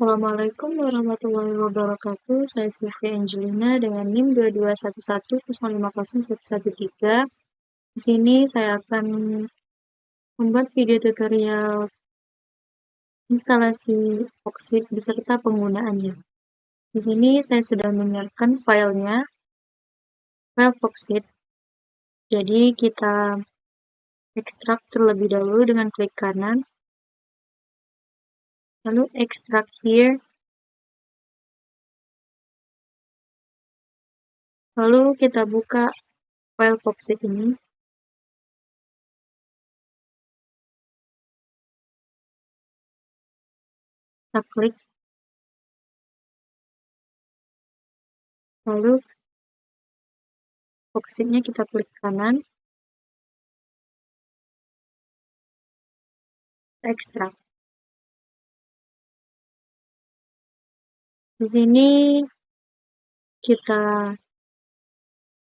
Assalamualaikum warahmatullahi wabarakatuh. Saya Sylvia Angelina dengan NIM 2211050113. Di sini saya akan membuat video tutorial instalasi Foxit beserta penggunaannya. Di sini saya sudah menyiapkan filenya, file Foxit. Jadi kita ekstrak terlebih dahulu dengan klik kanan, lalu ekstrak here, lalu kita buka file Foxit ini. Kita klik, lalu Foxitnya kita klik kanan, ekstrak. Di sini kita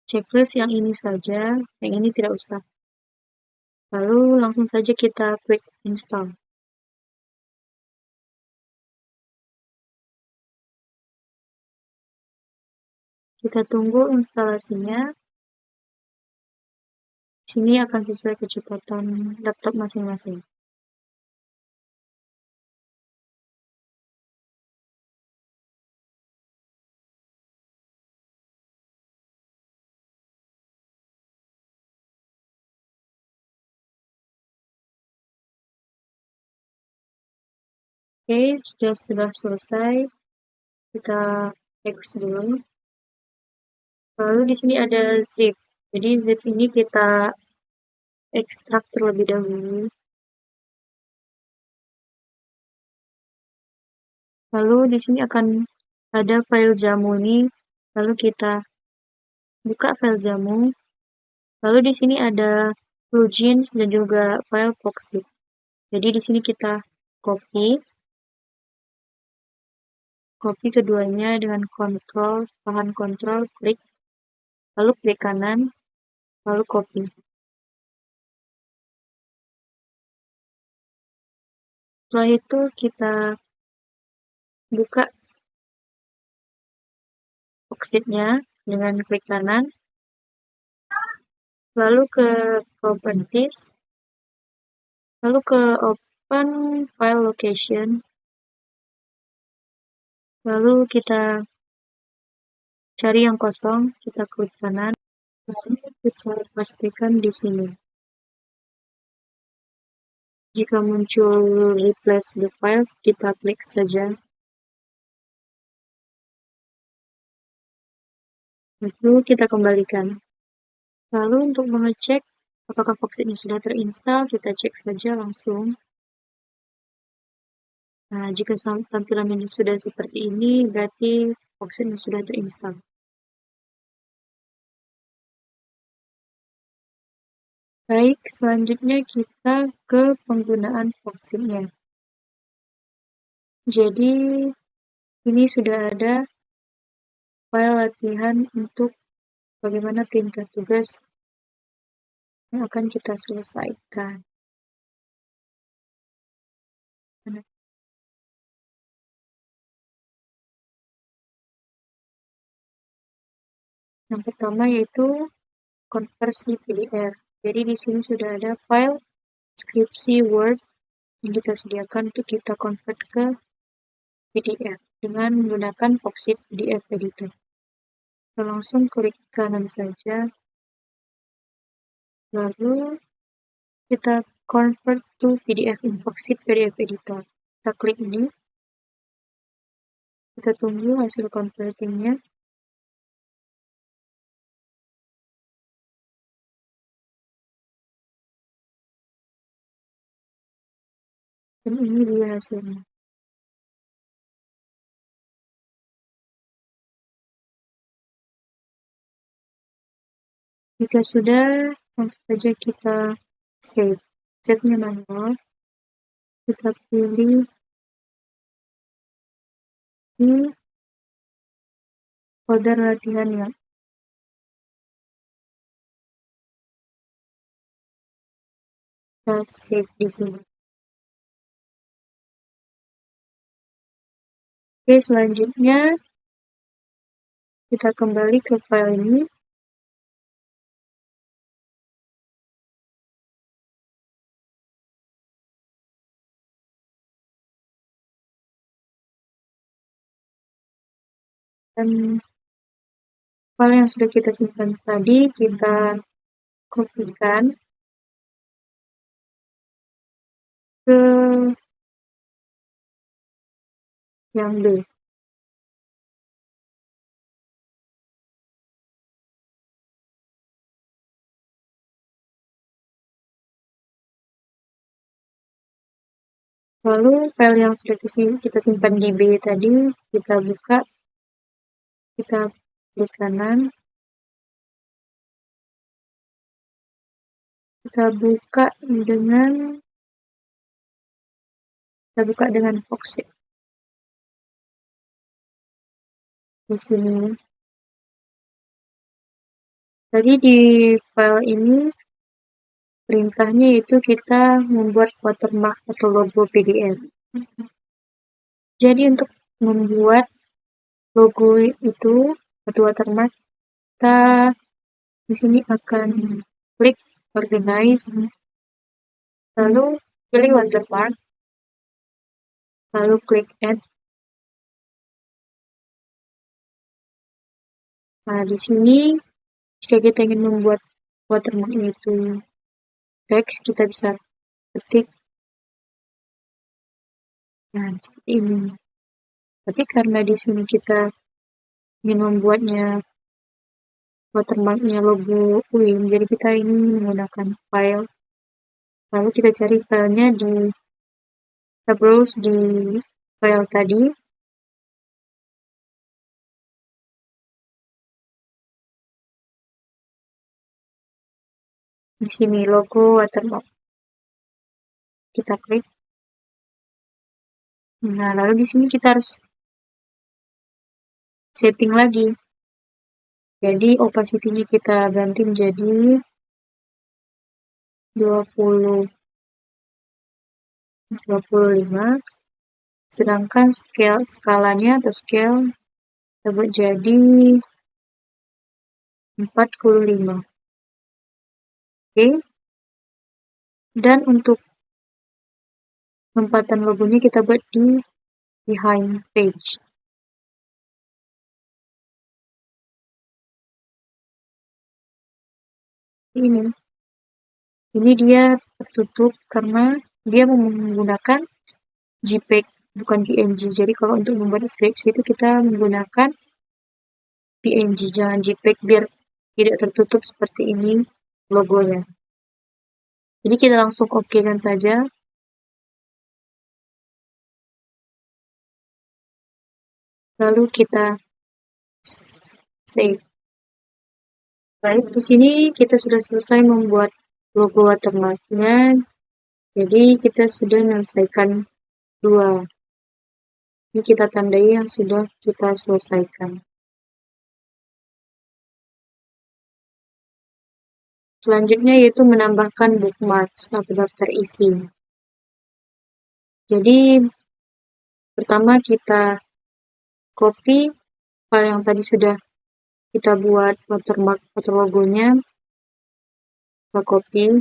checklist yang ini saja, yang ini tidak usah. Lalu langsung saja kita klik install. Kita tunggu instalasinya. Di sini akan sesuai kecepatan laptop masing-masing. Oke, sudah selesai. Kita X dulu. Lalu di sini ada zip. Jadi zip ini kita ekstrak terlebih dahulu. Lalu di sini akan ada file jamu ini. Lalu kita buka file jamu. Lalu di sini ada plugins dan juga file Foxit. Jadi di sini kita copy keduanya dengan tahan kontrol, klik, lalu klik kanan, lalu copy. Setelah itu kita buka Foxitnya dengan klik kanan, lalu ke properties, lalu ke open file location, lalu kita cari yang kosong, kita klik kanan, lalu kita pastikan di sini. Jika muncul replace the files, kita klik saja. Lalu kita kembalikan. Lalu untuk mengecek apakah Foxit ini sudah terinstall, kita cek saja langsung. Nah, jika tampilan ini sudah seperti ini, berarti Foxit ini sudah terinstall. Baik, selanjutnya kita ke penggunaan Foxitnya. Jadi, ini sudah ada file latihan untuk bagaimana perintah tugas yang akan kita selesaikan. Yang pertama yaitu konversi PDF. Jadi di sini sudah ada file skripsi Word yang kita sediakan untuk kita convert ke PDF dengan menggunakan Foxit PDF Editor. Kita langsung klik kanan saja, lalu kita convert to PDF in Foxit PDF Editor. Kita klik ini, kita tunggu hasil convertingnya. Dan ini dia hasilnya. Jika sudah, langsung saja kita save. Save-nya manual. Kita pilih di folder latihannya. Kita save di sini. Oke, selanjutnya kita kembali ke file ini. Dan file yang sudah kita simpan tadi, kita kopikan ke yang B. Lalu file yang sudah kita simpan di B tadi, kita buka, kita klik kanan, kita buka dengan Foxit di sini. Tadi di file ini perintahnya itu kita membuat watermark atau logo PDF. Jadi untuk membuat logo itu atau watermark, kita di sini akan klik organize, lalu pilih watermark, lalu klik add. Nah, di sini jika kita ingin membuat watermark itu teks, kita bisa ketik. Nah, seperti ini. Tapi karena di sini kita ingin membuatnya watermarknya logo UIN, jadi kita ini menggunakan file. Lalu kita cari filenya kita browse di file tadi. Di sini logo watermark. Kita klik. Nah, lalu di sini kita harus setting lagi. Jadi opacity-nya kita ganti menjadi 25, sedangkan skalanya atau scale kita buat jadi 45. Oke. Dan untuk penempatan logonya kita buat di behind page. Ini dia tertutup karena dia menggunakan JPEG bukan PNG. Jadi kalau untuk membuat deskripsi itu kita menggunakan PNG, jangan JPEG biar tidak tertutup seperti ini logonya. Jadi kita langsung oke kan saja. Lalu kita save. Baik, di sini kita sudah selesai membuat logo watermark-nya. Jadi kita sudah menyelesaikan 2. Ini kita tandai yang sudah kita selesaikan. Selanjutnya yaitu menambahkan bookmarks atau daftar isi. Jadi pertama kita copy file yang tadi sudah kita buat watermark atau logonya, kita copy,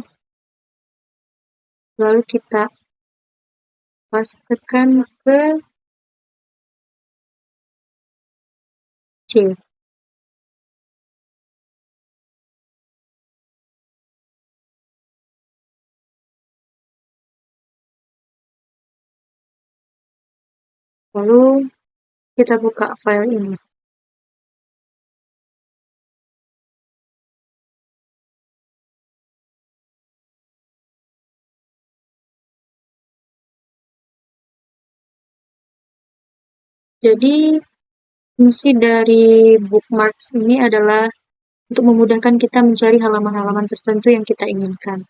lalu kita pastekan ke C. Lalu kita buka file ini. Jadi fungsi dari bookmarks ini adalah untuk memudahkan kita mencari halaman-halaman tertentu yang kita inginkan.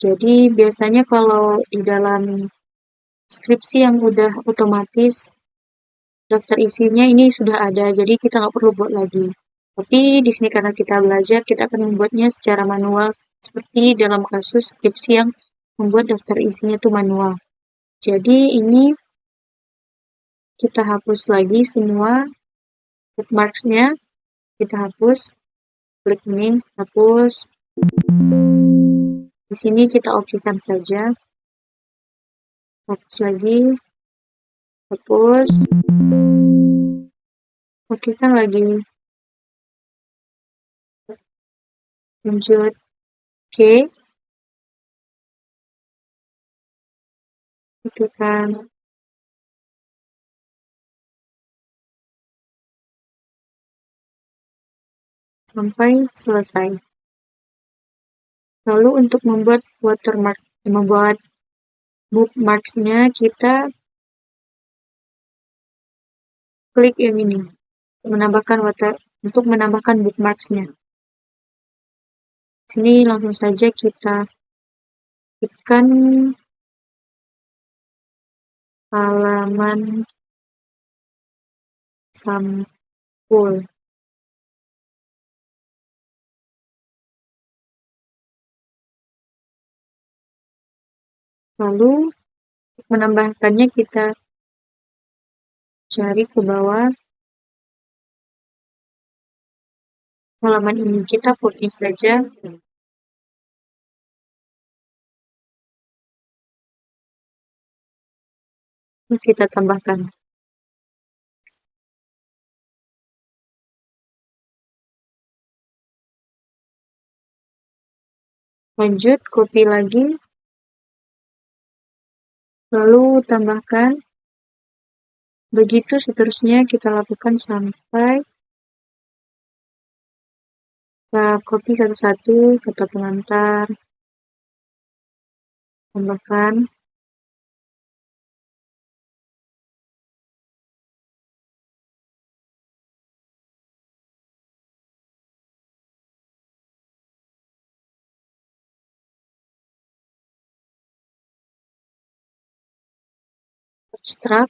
Jadi biasanya kalau di dalam skripsi yang udah otomatis daftar isinya ini sudah ada, jadi kita nggak perlu buat lagi. Tapi di sini karena kita belajar, kita akan membuatnya secara manual, seperti dalam kasus skripsi yang membuat daftar isinya itu manual. Jadi ini kita hapus lagi semua bookmarks-nya, kita hapus, klik ini, hapus. Di sini kita okekan saja, hapus lagi, hapus, okekan lagi, lanjut, oke, okekan, sampai selesai. Lalu untuk membuat bookmarks-nya, kita klik yang ini, untuk menambahkan bookmarks-nya. Sini langsung saja kita ketikkan halaman sampul. Lalu menambahkannya kita cari ke bawah halaman ini, kita copy saja. Kita tambahkan. Lanjut, copy lagi. Lalu tambahkan. Begitu seterusnya kita lakukan sampai kita copy satu-satu kata pengantar. Tambahkan. Abstrak.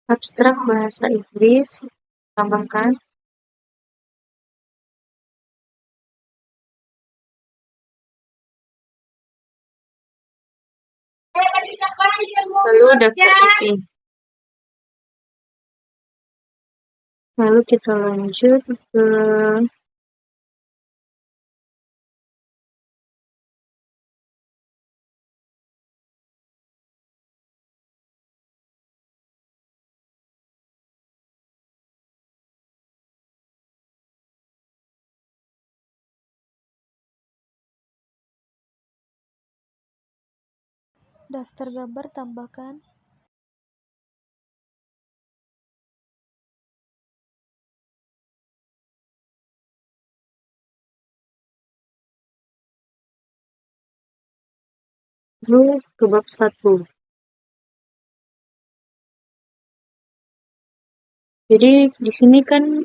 Abstrak bahasa Inggris. Tambahkan. Lalu daftar isi. Lalu kita lanjut ke Daftar gambar tambahkan. lalu ke bab 1. Jadi di sini kan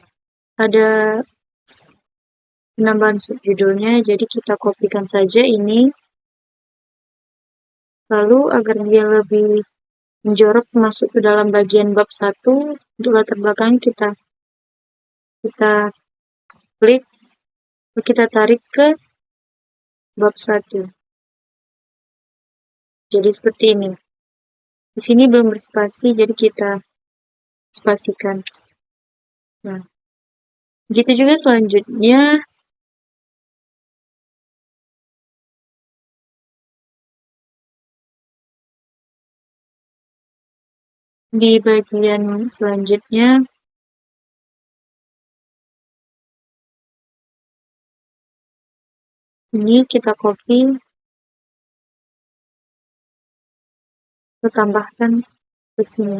ada penambahan subjudulnya, jadi kita kopikan saja ini. Lalu agar dia lebih menjorok masuk ke dalam bagian bab 1, untuk latar belakang kita klik, kita tarik ke bab 1. Jadi seperti ini. Di sini belum berspasi, jadi kita spasikan. Nah, begitu juga selanjutnya. Di bagian selanjutnya, ini kita copy, kita tambahkan ke sini.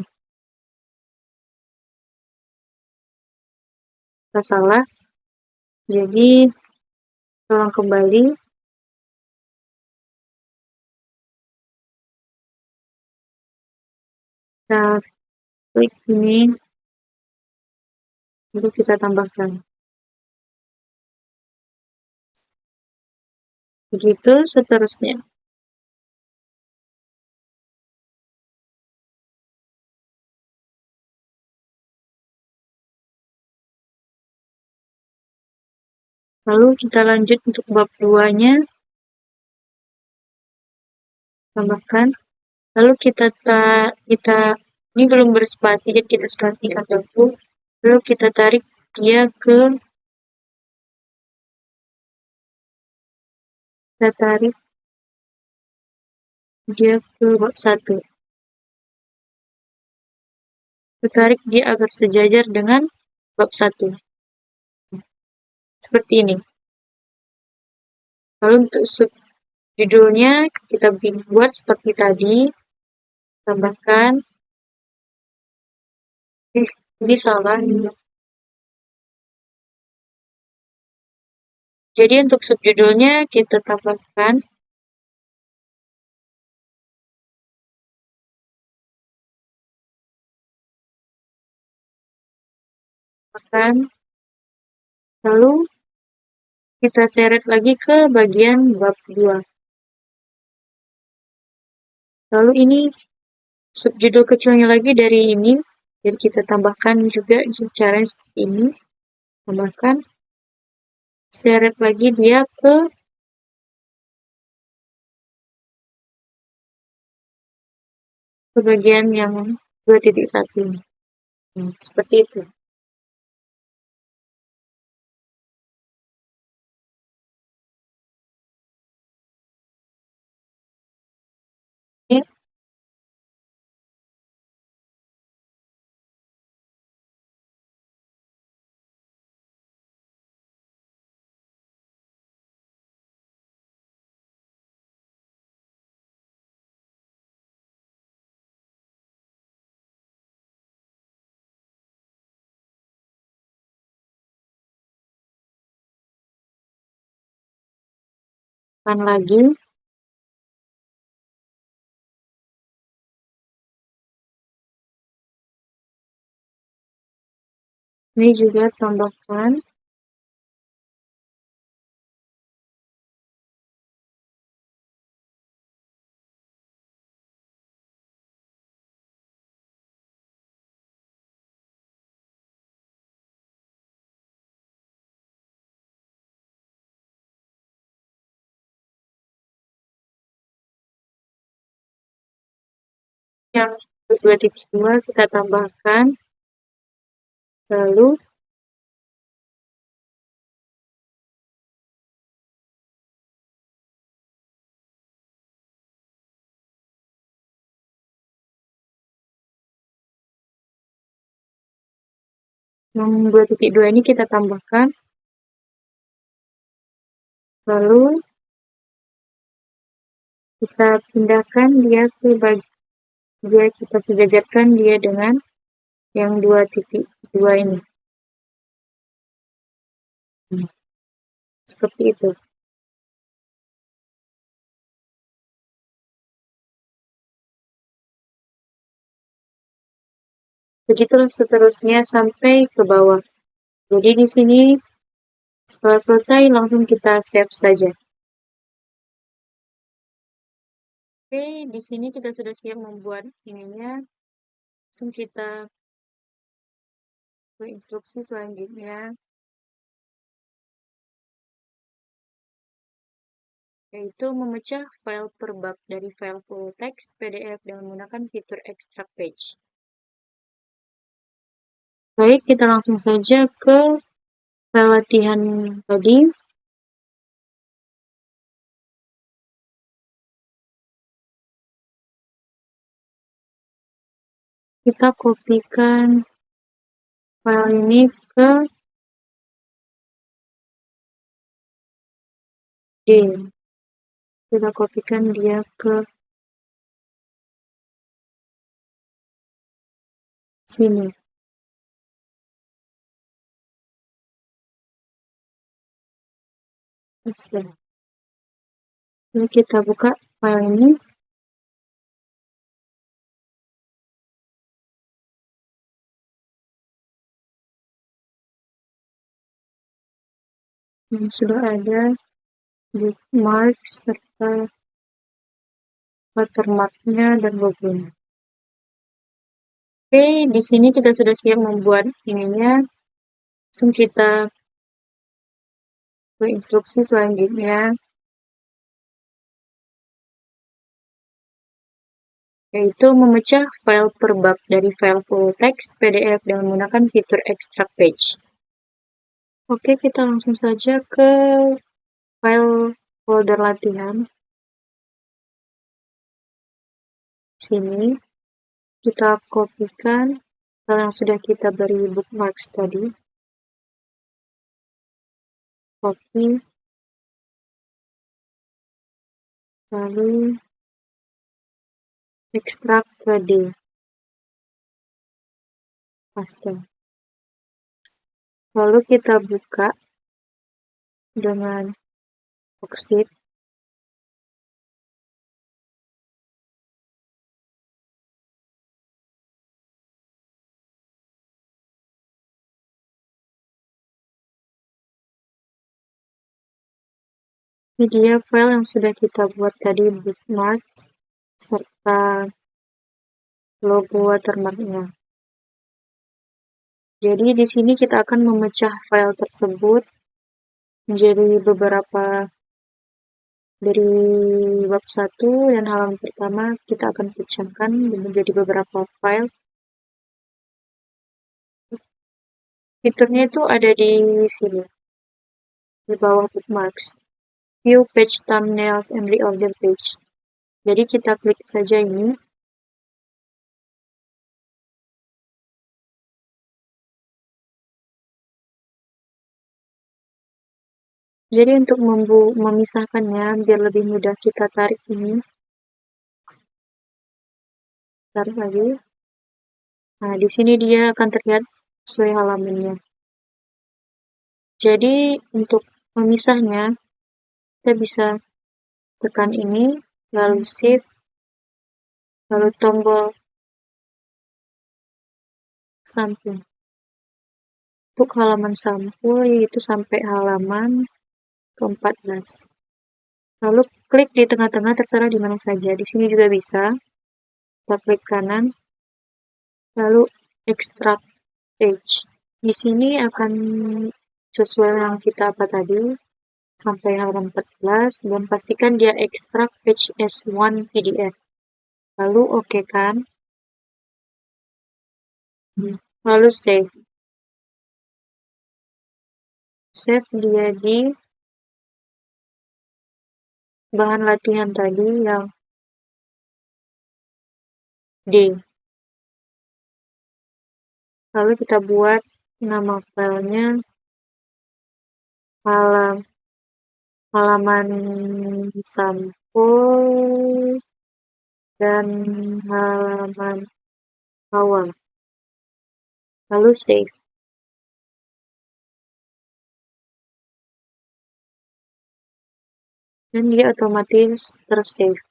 Kita salah, jadi ulang kembali. Kita klik ini, lalu kita tambahkan. Begitu seterusnya. Lalu kita lanjut untuk bab 2-nya. Tambahkan. Lalu kita ini belum berspasi, jadi kita ketikkan dulu. Lalu kita tarik dia ke bab 1. Kita tarik dia agar sejajar dengan bab 1. Seperti ini. Lalu untuk subjudulnya kita buat seperti tadi. Tambahkan. Ini salah. Jadi untuk subjudulnya kita tambahkan. Lalu kita seret lagi ke bagian bab 2. Lalu ini subjudul kecilnya lagi dari ini. Jadi kita tambahkan juga caranya seperti ini. Tambahkan. Seret lagi dia ke bagian yang 2.1 ini. Seperti itu. Ya. Lagi. Ini juga tambahkan. Yang 2.2 kita tambahkan. Lalu yang 2.2 ini kita tambahkan. Lalu kita pindahkan dia ke kita sejajarkan dia dengan yang 2.2 ini. Seperti itu. Begitulah seterusnya sampai ke bawah. Jadi di sini setelah selesai langsung kita save saja. Oke, di sini kita sudah siap membuat ininya. Langsung kita ke instruksi selanjutnya, yaitu memecah file per bab dari file full text PDF dengan menggunakan fitur extract page. Baik, kita langsung saja ke file latihan tadi. Kita kopikan file ini ke D. Kita kopikan dia ke sini. Lalu kita buka file ini. Yang sudah ada bookmark serta watermarknya dan logonya. Oke, di sini kita sudah siap membuat ininya. Langsung kita Instruksi selanjutnya yaitu memecah file per bab dari file full text PDF dengan menggunakan fitur extract page. Oke, kita langsung saja ke file folder latihan. Sini kita kopikan file yang sudah kita beri bookmarks tadi. Copy, lalu ekstrak ke D. Paste. Lalu kita buka dengan Oxid. Ini dia file yang sudah kita buat tadi, bookmarks serta logo watermarknya. Jadi di sini kita akan memecah file tersebut menjadi beberapa. Dari bab 1 dan halaman pertama kita akan pecahkan menjadi beberapa file. Fiturnya itu ada di sini, di bawah bookmarks. View page thumbnails and reorder page. Jadi kita klik saja ini. Jadi untuk memisahkannya biar lebih mudah kita tarik ini. Tarik lagi. Nah, di sini dia akan terlihat sesuai halamannya. Jadi untuk memisahnya kita bisa tekan ini, lalu save, lalu tombol samping. Untuk halaman sampul yaitu sampai halaman ke-14. Lalu klik di tengah-tengah terserah di mana saja. Di sini juga bisa. Kita klik kanan. Lalu extract page. Di sini akan sesuai yang kita apa tadi sampai halaman 14 dan pastikan dia extract page as one PDF. Lalu oke kan? Lalu save. Save dia di bahan latihan tadi yang D. Lalu kita buat nama filenya halaman sampul dan halaman awal. Lalu save. Dan dia otomatis tersave.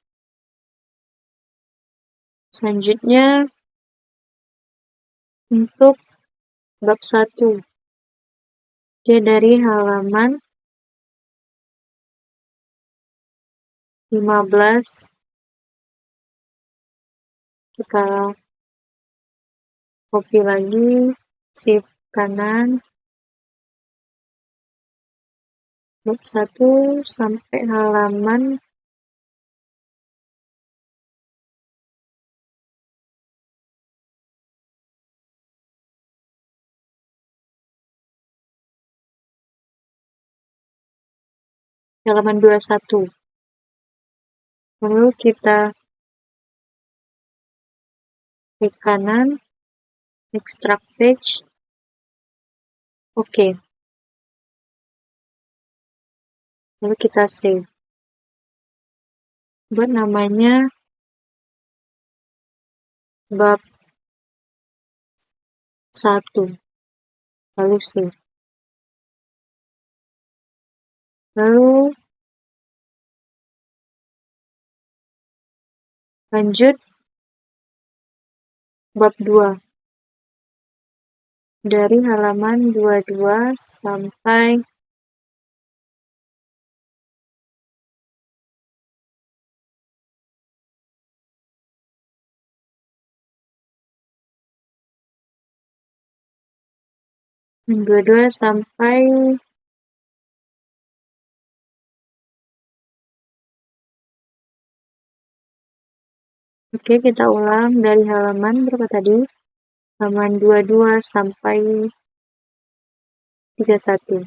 Selanjutnya untuk bab 1. Dia dari halaman 15 kita copy lagi, shift kanan, bab 1 sampai halaman 21. Lalu kita klik kanan, extract page, oke. Lalu kita save. Buat namanya bab 1. Lalu save. Lalu lanjut bab 2. Dari halaman 22 sampai sampai Oke, kita ulang dari halaman berapa tadi? Halaman 22 sampai 31.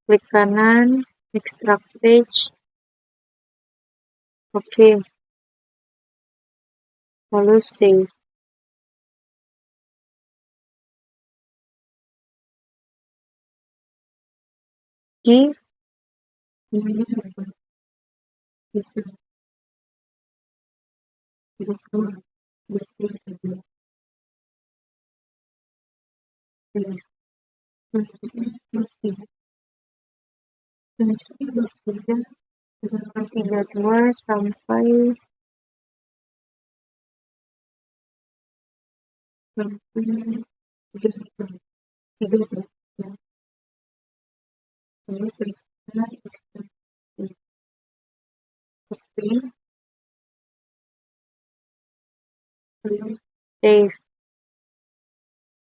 Klik kanan, extract page. Oke, lalu save. Di tiga dua sampai tiga save.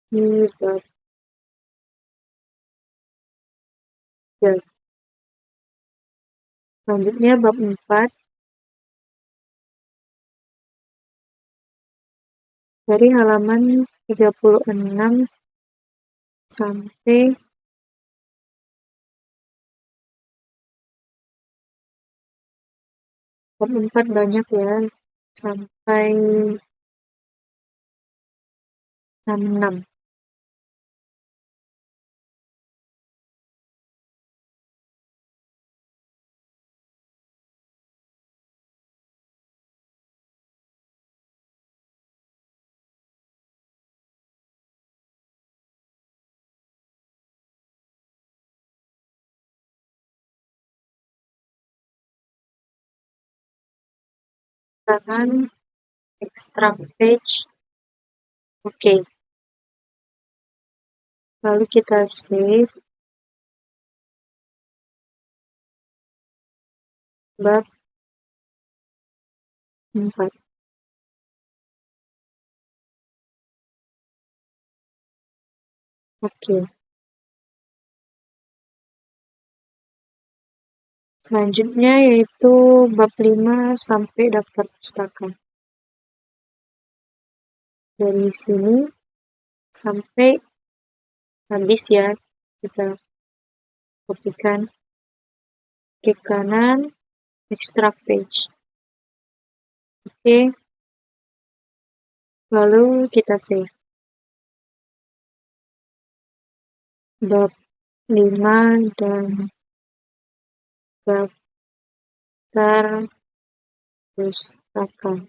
Tiga. Selanjutnya bab 4 dari halaman 36 sampai bab 4 banyak ya, sampai 66. Kanan, extract page. Oke. Lalu kita save bab 4. Oke. Selanjutnya yaitu bab 5 sampai daftar pustaka. Dari sini sampai habis ya, kita kopikan, klik kanan, extract page. Oke. Lalu kita save. Bab 5 dan daftar pustaka.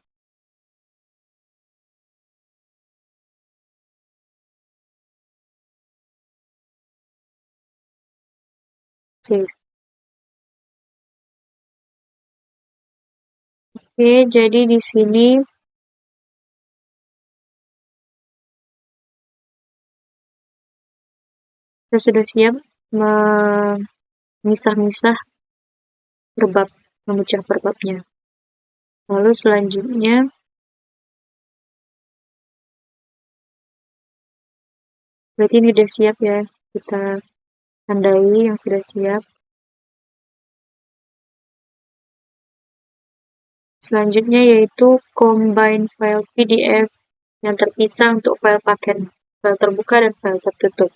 Save. Oke, jadi di sini kita sudah siap memisah-misah per bab, memecah per babnya. Lalu selanjutnya berarti ini udah siap ya, kita tandai yang sudah siap. Selanjutnya yaitu combine file PDF yang terpisah untuk file paket, file terbuka dan file tertutup.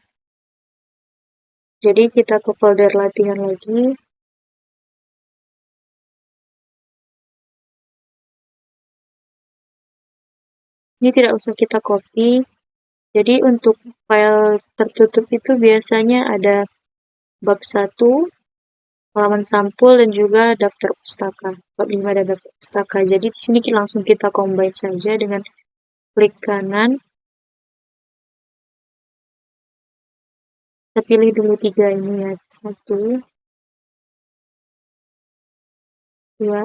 Jadi kita ke folder latihan lagi. Ini tidak usah kita copy. Jadi untuk file tertutup itu biasanya ada bab 1, halaman sampul, dan juga daftar pustaka. Bab 5 ada daftar pustaka. Jadi di sini langsung kita combine saja dengan klik kanan. Kita pilih dulu 3 ini ya. 1, 2,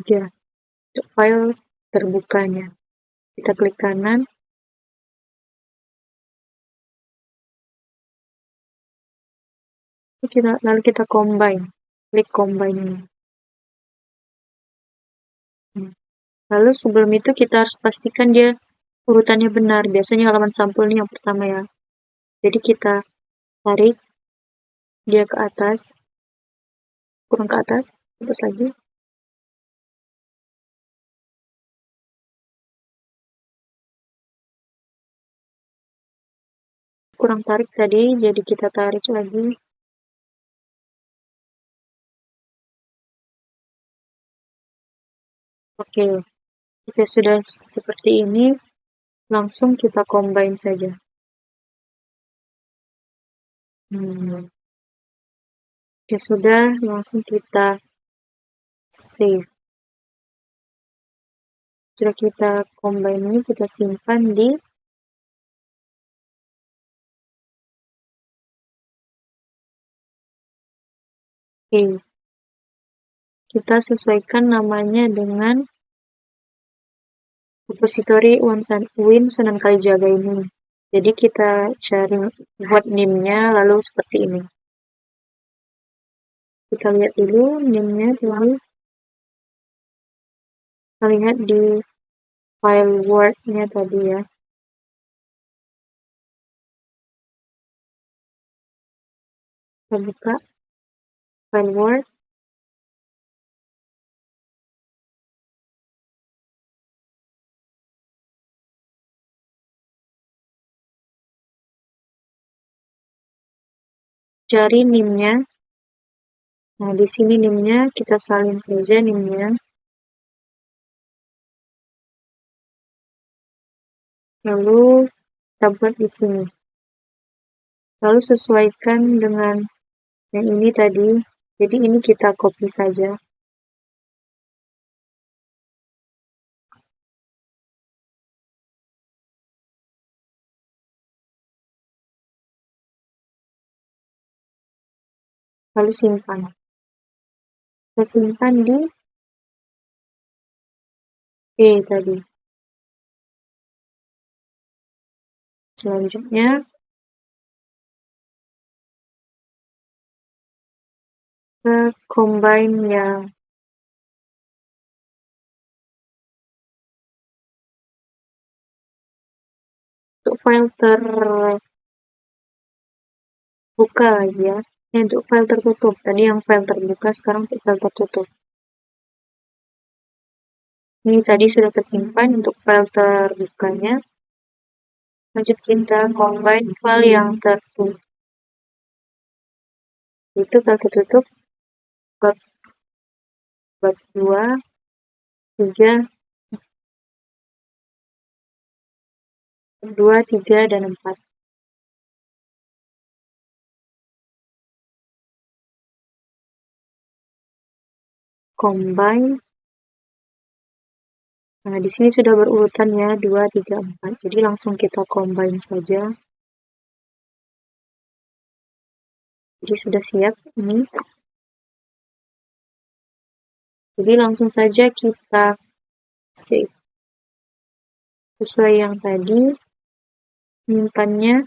3. Untuk file terbukanya. Kita klik kanan. Lalu kita combine. Klik combine ini. Lalu sebelum itu kita harus pastikan dia urutannya benar. Biasanya halaman sampul ini yang pertama ya. Jadi kita tarik dia ke atas. kurang ke atas lagi. Kurang tarik tadi, jadi kita tarik lagi. Oke, jika sudah seperti ini, langsung kita combine saja. Jika sudah, langsung kita save. Sudah kita combine ini, kita simpan di kita sesuaikan namanya dengan repository Win Sunan Kalijaga ini. Jadi kita cari buat NIM-nya lalu seperti ini. Kita lihat dulu NIM-nya dulu. Kita lihat di file Word-nya tadi ya. Kita buka file Word. Cari NIM-nya. Nah, di sini NIM-nya kita salin saja NIM-nya. Lalu kita buat di sini. Lalu sesuaikan dengan yang ini tadi. Jadi ini kita copy saja. Lalu simpan. Kita simpan di P tadi. Selanjutnya, ke combine yang untuk file terbuka lagi ya. Untuk file tertutup. Tadi yang file terbuka, sekarang untuk file tertutup. Ini tadi sudah tersimpan untuk file terbukanya. Lanjut kita combine file yang tertutup. Itu file tertutup bab 2, 3, 2, 3, dan 4. Combine. Nah, di sini sudah berurutan ya, 2, 3, 4. Jadi langsung kita combine saja. Jadi sudah siap ini. Jadi langsung saja kita save. Sesuai yang tadi, menyimpannya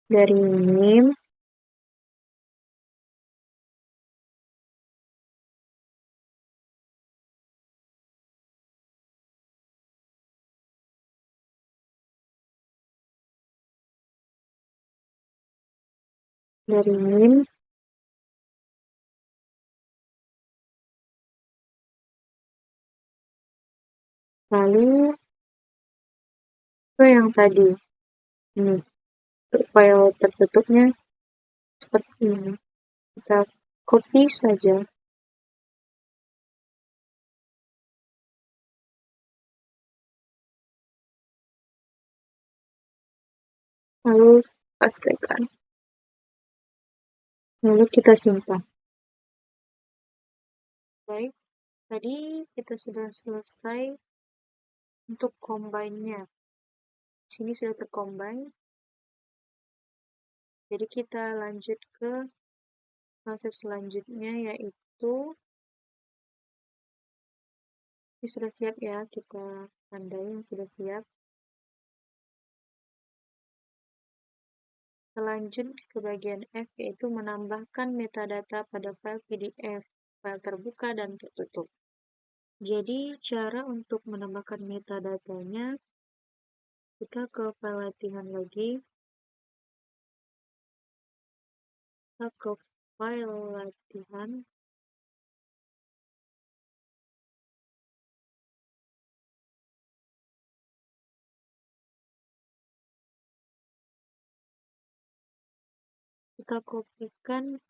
dari NIM. Dari NIM. Lalu ke yang tadi. Ini. Untuk file tertutupnya seperti ini. Kita copy saja. Lalu pastekan. Lalu kita simpan. Baik, tadi kita sudah selesai untuk combine-nya. Sini sudah tercombine. Jadi kita lanjut ke proses selanjutnya, yaitu ini sudah siap ya, kita tandai yang sudah siap. Lanjut ke bagian F, yaitu menambahkan metadata pada file PDF, file terbuka dan tertutup. Jadi cara untuk menambahkan metadatanya, kita ke file latihan lagi. kita ke file latihan. Kita kopikan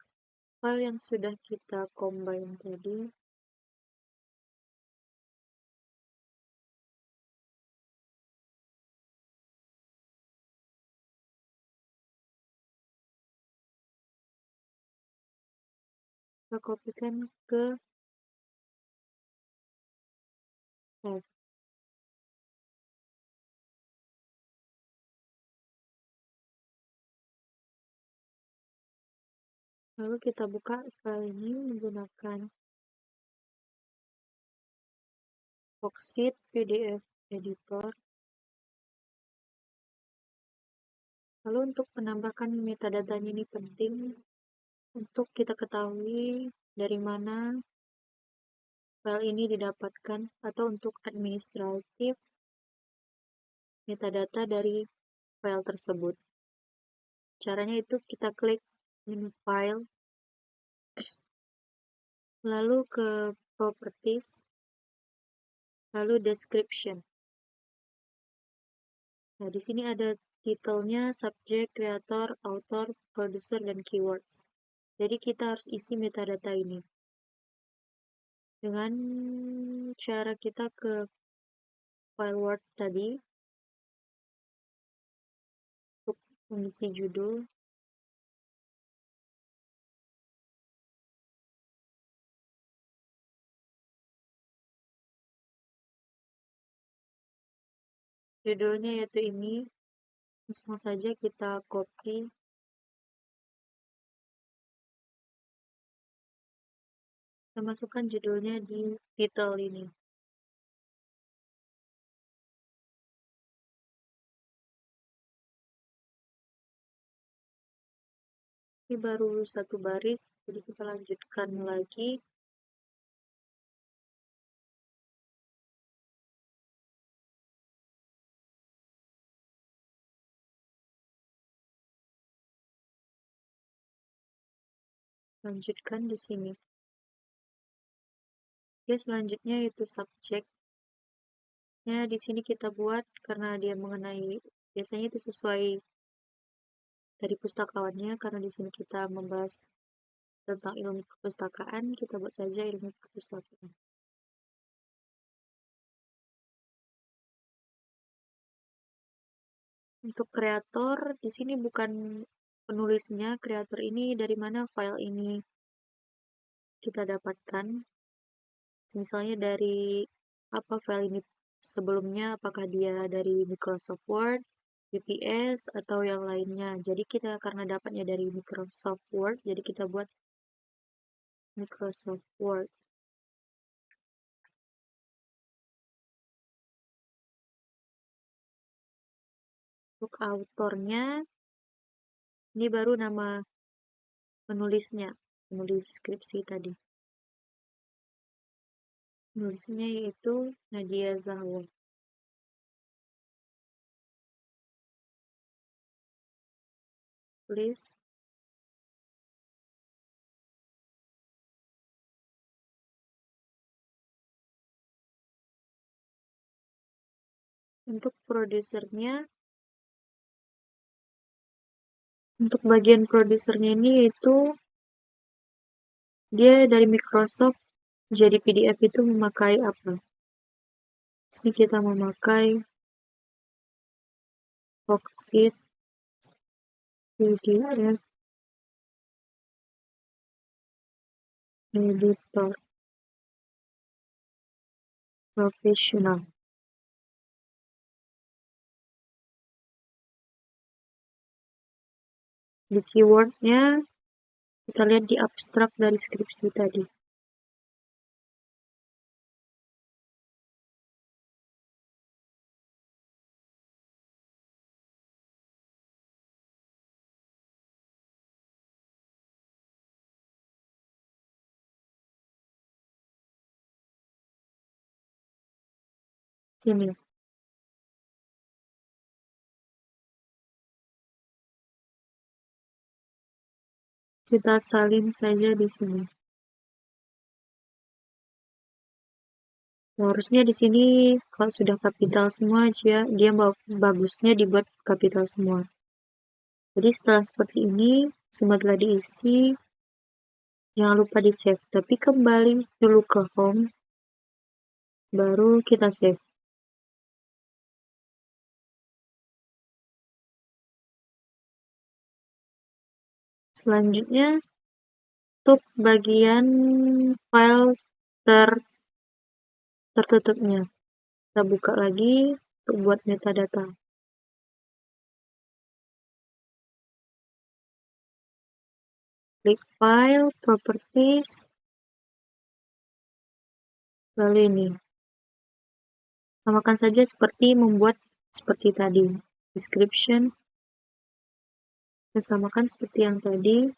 file yang sudah kita combine tadi. Kita kopikan ke F. Lalu kita buka file ini menggunakan Worksheet PDF Editor. Lalu untuk menambahkan metadatanya ini penting untuk kita ketahui dari mana file ini didapatkan atau untuk administratif metadata dari file tersebut. Caranya itu kita klik menu file, lalu ke properties, lalu description. Nah, di sini ada titelnya, subject, creator, author, producer, dan keywords. Jadi kita harus isi metadata ini. Dengan cara kita ke file Word tadi, untuk mengisi judul, judulnya yaitu ini, langsung saja kita copy, kita masukkan judulnya di title ini. Ini baru satu baris, jadi kita lanjutkan lagi. Lanjutkan di sini. Oke, selanjutnya itu subjeknya di sini kita buat karena dia mengenai, biasanya itu sesuai dari pustakawannya, karena di sini kita membahas tentang ilmu perpustakaan, kita buat saja ilmu perpustakaan. Untuk kreator, di sini bukan penulisnya, kreator ini dari mana file ini kita dapatkan. Misalnya dari apa file ini sebelumnya, apakah dia dari Microsoft Word, VPS, atau yang lainnya. Jadi kita karena dapatnya dari Microsoft Word, jadi kita buat Microsoft Word. Untuk autornya, ini baru nama penulisnya, penulis skripsi tadi. Penulisnya yaitu Nadia Zahwa. Tulis. Untuk produsernya, untuk bagian produsernya ini yaitu dia dari Microsoft, jadi PDF itu memakai apa? Sini kita memakai Worksheet PDF Editor Professional. Di keywordnya kita lihat di abstrak dari skripsi tadi. Sini. kita salin saja di sini. Harusnya di sini kalau sudah kapital semua dia bagusnya dibuat kapital semua. Jadi setelah seperti ini, semua telah diisi, jangan lupa di save. Tapi kembali dulu ke home, baru kita save. Selanjutnya, untuk bagian file tertutupnya, kita buka lagi untuk buat metadata. Klik file, properties, lalu ini. Samakan saja seperti membuat seperti tadi. Description, kita samakan seperti yang tadi.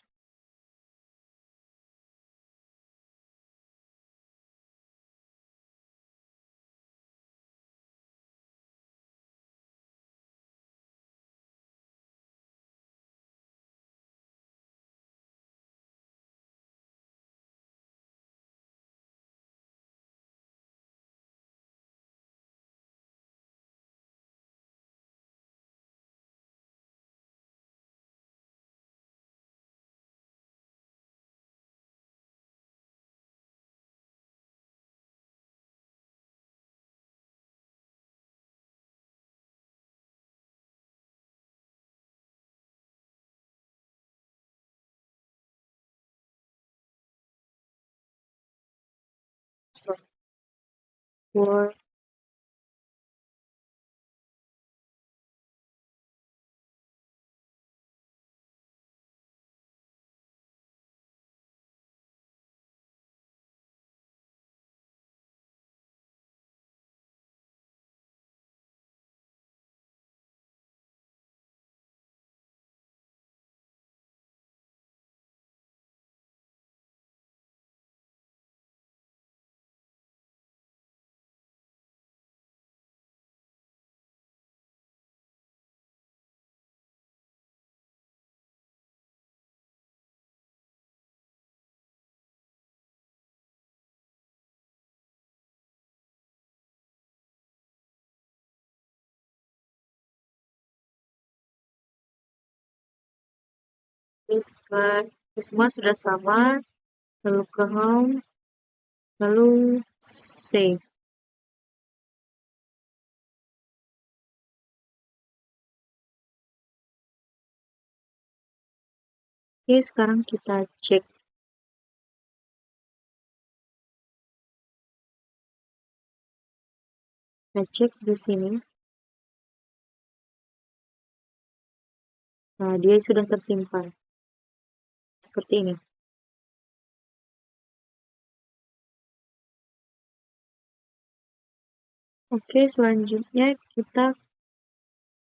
Word, setelah semua sudah sama, lalu ke home, lalu save. Oke, sekarang kita cek. Kita cek di sini. Nah, dia sudah tersimpan. Seperti ini. Oke, selanjutnya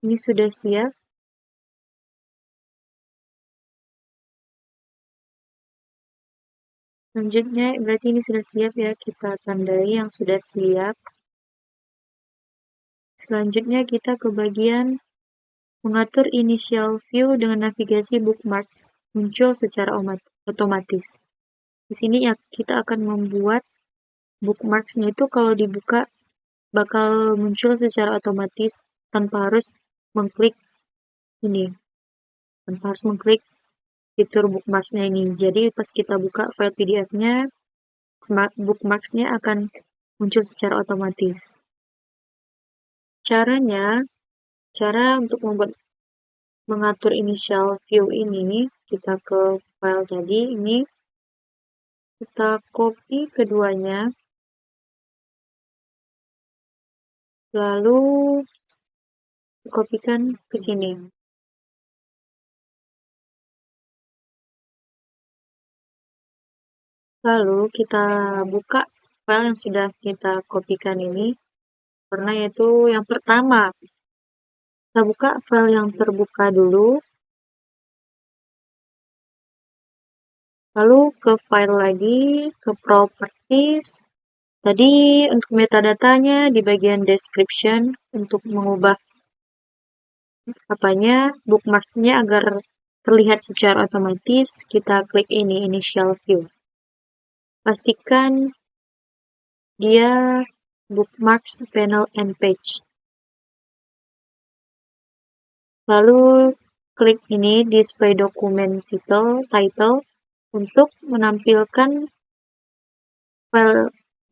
ini sudah siap. Selanjutnya berarti ini sudah siap ya, kita tandai yang sudah siap. Selanjutnya kita ke bagian mengatur initial view dengan navigasi bookmarks muncul secara otomatis. Di sini ya kita akan membuat bookmarks-nya itu kalau dibuka bakal muncul secara otomatis tanpa harus mengklik ini. Tanpa harus mengklik fitur bookmarks-nya ini. Jadi pas kita buka file PDF-nya, bookmarks-nya akan muncul secara otomatis. Cara untuk mengatur initial view ini, kita ke file tadi, ini kita copy keduanya, lalu kopikan ke sini. Lalu kita buka file yang sudah kita kopikan ini, karena yaitu yang pertama. Kita buka file yang terbuka dulu, lalu ke file lagi, ke properties. Tadi untuk metadatanya di bagian description untuk mengubah bookmarks-nya agar terlihat secara otomatis, kita klik ini, Initial View. Pastikan dia bookmarks, panel, and page. Lalu klik ini, Display Document Title untuk menampilkan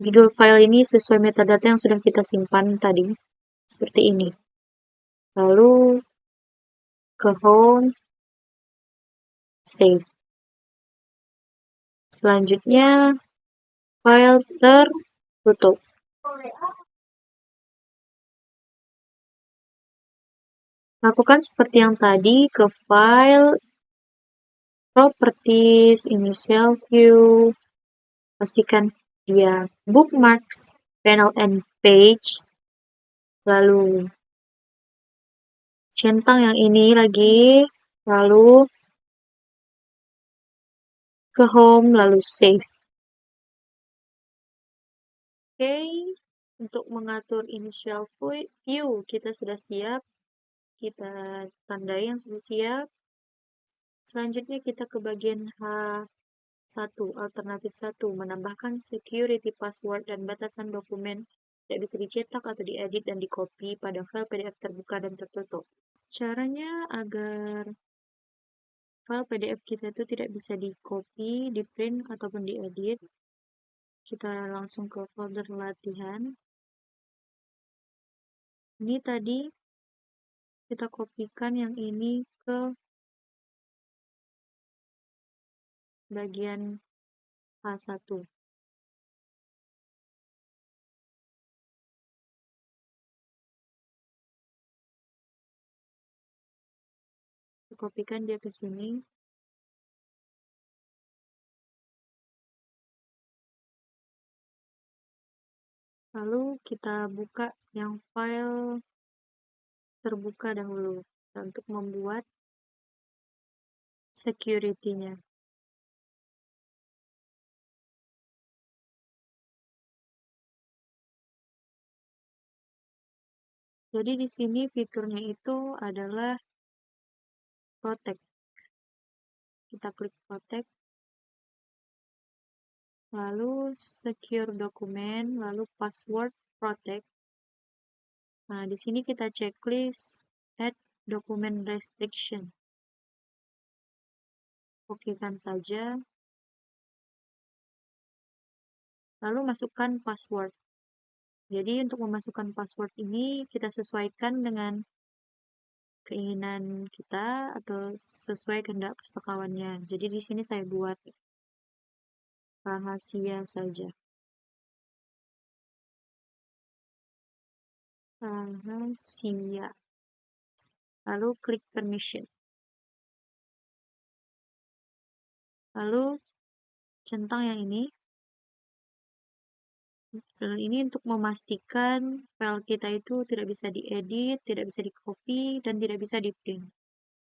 judul file ini sesuai metadata yang sudah kita simpan tadi, seperti ini. Lalu ke Home, Save. Selanjutnya, file tertutup. Lakukan seperti yang tadi, ke File, Properties, Initial View, pastikan dia Bookmarks, Panel and Page, lalu centang yang ini lagi, lalu ke Home, lalu Save. Oke, untuk mengatur Initial View kita sudah siap. Kita tandai yang sudah siap. Selanjutnya kita ke bagian H1, alternatif 1, menambahkan security password dan batasan dokumen tidak bisa dicetak atau diedit dan dikopi pada file PDF terbuka dan tertutup. Caranya agar file PDF kita itu tidak bisa dikopi, di-print, ataupun diedit, kita langsung ke folder latihan. Ini tadi kita kopikan yang ini ke bagian H1. Kita kopikan dia ke sini. Lalu kita buka yang file terbuka dahulu untuk membuat security-nya. Jadi di sini fiturnya itu adalah protect. Kita klik protect, lalu secure dokumen, lalu password protect. Nah, di sini kita checklist add document restriction. Oke kan saja. Lalu masukkan password. Jadi untuk memasukkan password ini kita sesuaikan dengan keinginan kita atau sesuai kehendak pustakawannya. Jadi di sini saya buat rahasia saja. Rahasia. Lalu klik permission. Lalu centang yang ini. Ini untuk memastikan file kita itu tidak bisa diedit, tidak bisa di-copy, dan tidak bisa di-print.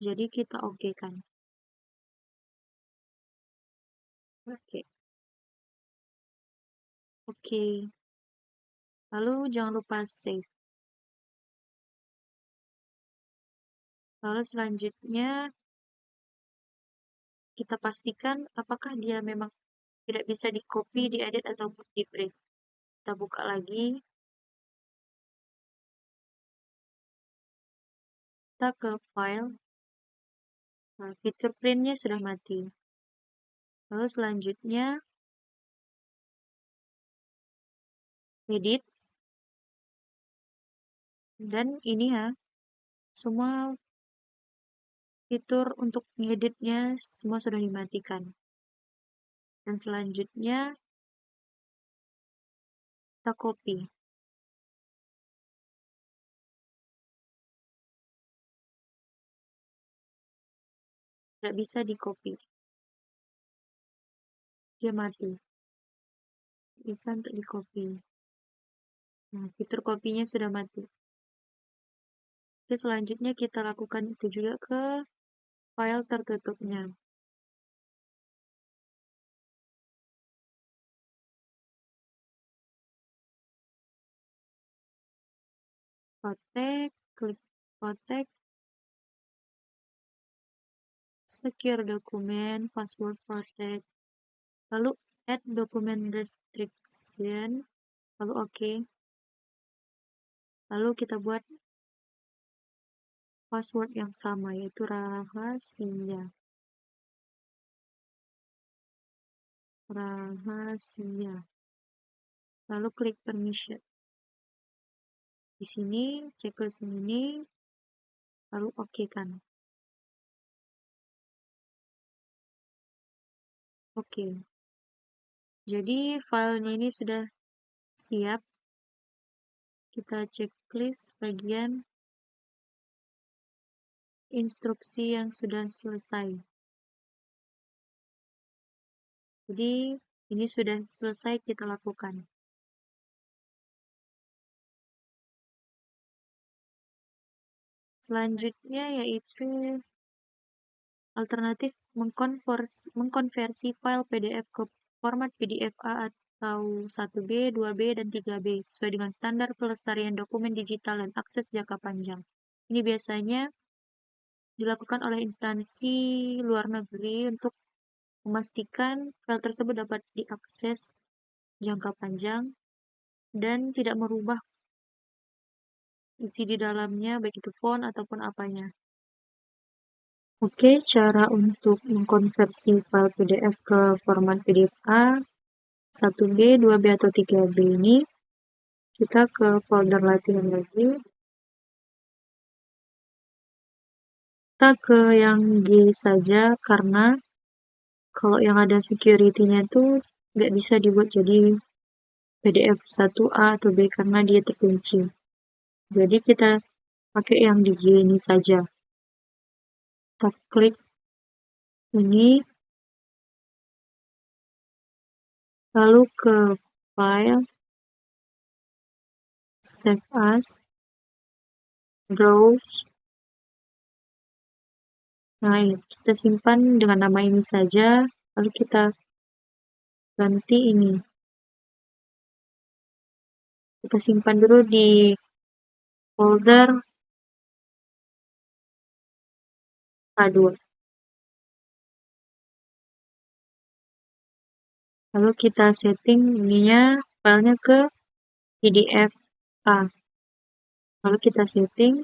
Jadi kita oke kan. Oke. Oke. Lalu jangan lupa save. Lalu selanjutnya kita pastikan apakah dia memang tidak bisa di-copy, diedit, ataupun di-print. Kita buka lagi. Kita ke file. Nah, fitur printnya sudah mati. Lalu selanjutnya edit. Dan ini ya, semua fitur untuk ngeditnya semua sudah dimatikan. Dan selanjutnya kita copy. Tidak bisa di copy. Dia mati. Bisa untuk di copy. Nah, fitur kopinya sudah mati. Oke, selanjutnya kita lakukan itu juga ke file tertutupnya. Protect, klik protect, secure document, password protect, lalu add document restriction, lalu oke. Lalu kita buat password yang sama, yaitu rahasia. Lalu klik permission. Di sini checklist ini, lalu oke kan. Oke. Jadi filenya ini sudah siap. Kita checklist bagian instruksi yang sudah selesai. Jadi ini sudah selesai kita lakukan. Selanjutnya yaitu alternatif mengkonversi file PDF ke format PDF A atau 1B, 2B, dan 3B sesuai dengan standar pelestarian dokumen digital dan akses jangka panjang. Ini biasanya dilakukan oleh instansi luar negeri untuk memastikan file tersebut dapat diakses jangka panjang dan tidak merubah isi di dalamnya, baik itu font ataupun apanya. Oke, cara untuk mengkonversi file PDF ke format PDF A, 1B, 2B, atau 3B ini, kita ke folder latihan lagi. Kita ke yang G saja, karena kalau yang ada security-nya itu nggak bisa dibuat jadi PDF 1A atau B karena dia terkunci. Jadi kita pakai yang di G ini saja. Kita klik ini, lalu ke file, save as, browse. Nah, kita simpan dengan nama ini saja, lalu kita ganti ini. Kita simpan dulu di folder A2. Lalu kita setting ininya, filenya ke PDF A. Lalu kita setting.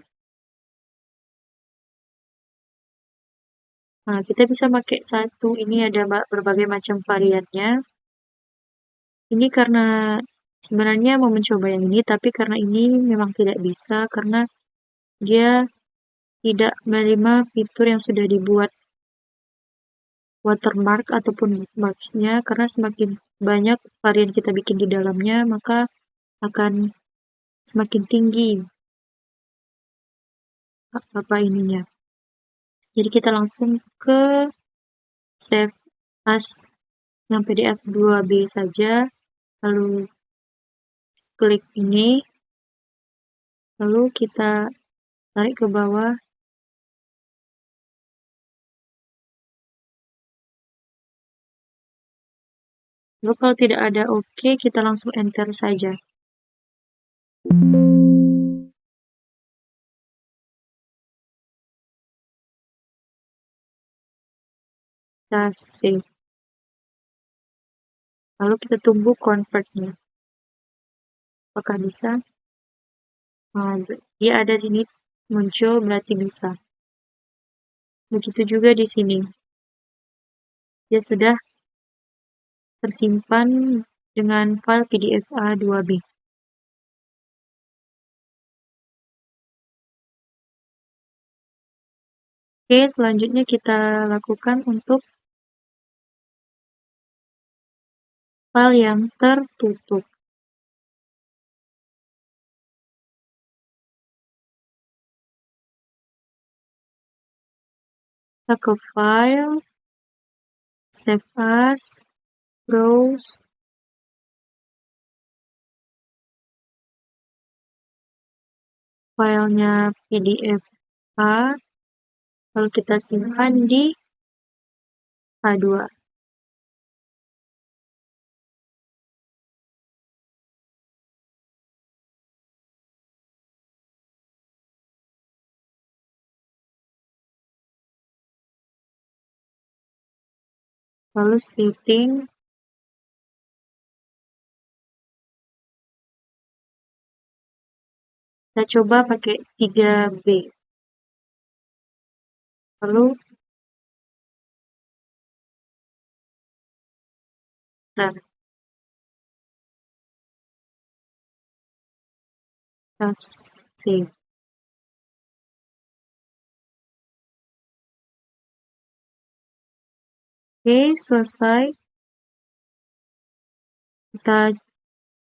Nah, kita bisa pakai satu, ini ada berbagai macam variannya. Ini karena sebenarnya mau mencoba yang ini, tapi karena ini memang tidak bisa, karena dia tidak menerima fitur yang sudah dibuat watermark ataupun bookmarks-nya, karena semakin banyak varian kita bikin di dalamnya, maka akan semakin tinggi apa ininya. Jadi kita langsung ke save as yang PDF 2B saja, lalu klik ini, lalu kita tarik ke bawah. Lalu kalau tidak ada oke, kita langsung enter saja. Kita save. Lalu kita tunggu convert-nya. Apakah bisa? Nah, dia ada di sini muncul, berarti bisa. Begitu juga di sini. Dia sudah tersimpan dengan file PDF A2B. Oke, selanjutnya kita lakukan untuk file yang tertutup. Kita ke file, save as, browse, filenya PDF A, lalu kita simpan di A2. Lalu setting, kita coba pakai 3B. Lalu kita save. Oke, selesai. Kita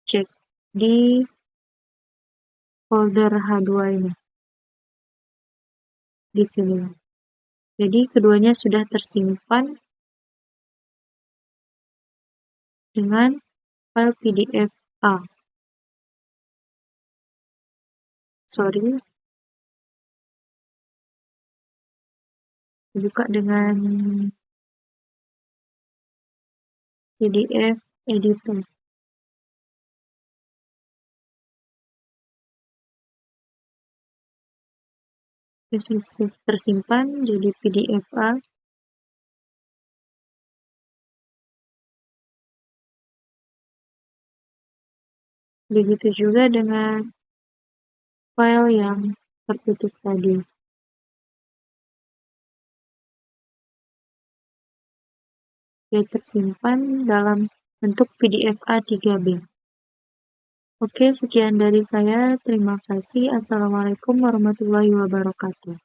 cek di folder H2 ini. Di sini. Jadi keduanya sudah tersimpan dengan file PDF A. Sorry. Buka dengan PDF editor. Tersimpan jadi PDF A. Begitu juga dengan file yang tertutup tadi. Dia tersimpan dalam bentuk PDF A3B. Oke, sekian dari saya. Terima kasih. Assalamualaikum warahmatullahi wabarakatuh.